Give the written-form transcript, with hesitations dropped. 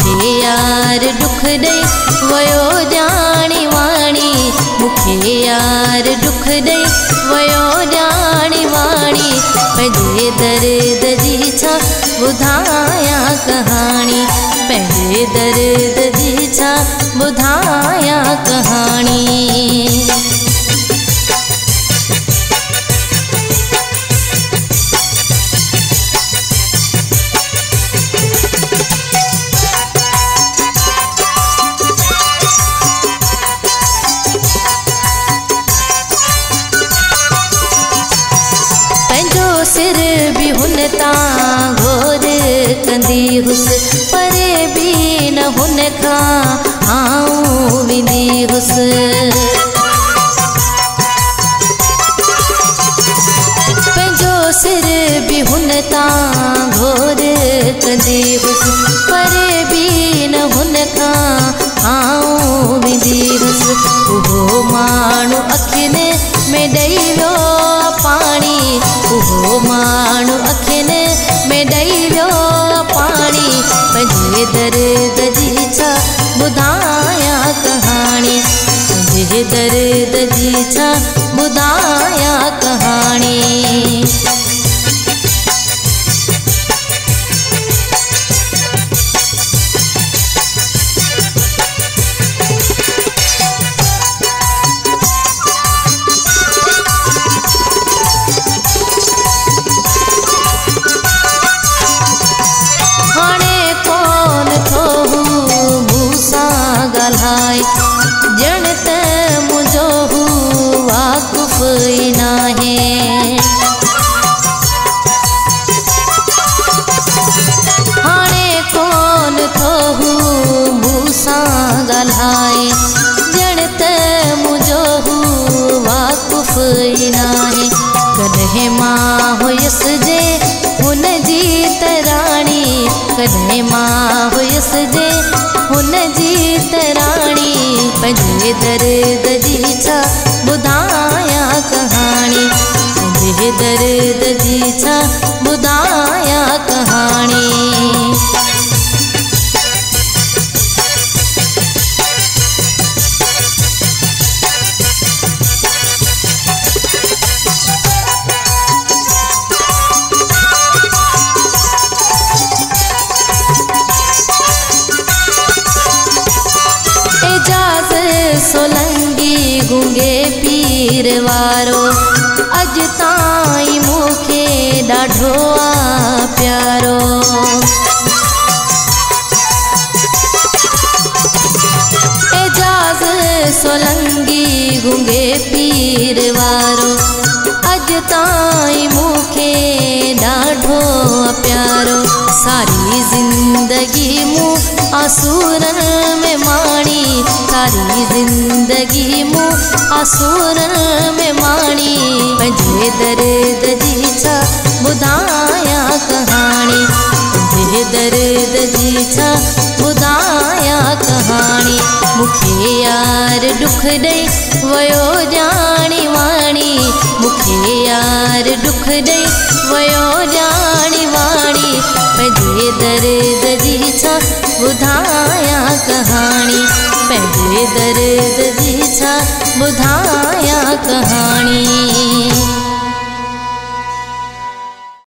मुखे यार दुख दई वयो जानी वाणी, मुखे यार दुख दई वयो जानी वाणी। पंहिंजे दर्द जी छा ॿुधायां कहाणी, पंहिंजे दर्द जी छा ॿुधायां कहाणी। सिर भी हुन तां घोर कंदी हुस, परे भी न हुन खां आऊं वेंदी हुस। पंहिंजो सिर भी हुन तां घोर कंदी हुस, परे भी न हुन खां आऊं वेंदी हुस। उहो माण्हू अखियुनि में ॾेई वियो पाणी, उहो माण्हू अखियुनि में ॾेई वियो पाणी। पंहिंजे दर्द जी छा ॿुधायां कहाणी, पंहिंजे दर्द जी छा ॿुधायां कहाणी। जण त मुझो वाक़ुफ़ ई नाहे, हाणे कोन थो मूंसां ॻाल्हाए। जण त मुझो वाक़ुफ़ ई नाहे। कॾहिं मां हुयसि जे हुन जी तराणी, कॾहिं मां हुयसि जे हुन जी तराणी। पंहिंजे दर्द जी छा ॿुधायां कहाणी, पंहिंजे दर्द जी छा ॿुधायां कहाणी। सोलंगी गुंगे पीर वारो अज ताईं मूंखे ॾाढो आ प्यारो। एजाज़ सोलंगी गुंगे पीर वारो अज ताईं मूंखे ॾाढो आ प्यारो। सारी ज़िंदगी मूं आसूरनि में माणी, सारी ज़िंदगी मूं आसूरनि में माणी। पंहिंजे दर्द जी छा ॿुधायां कहाणी, पंहिंजे दर्द जी छा ॿुधायां कहाणी। मुखे यार दुख ॾेई वयो जानी वाणी, मुखे यार दुख ॾेई वयो जानी वाणी। पंहिंजे दर्द जी छा ॿुधायां कहाणी, पंहिंजे दर्द जी छा ॿुधायां कहाणी।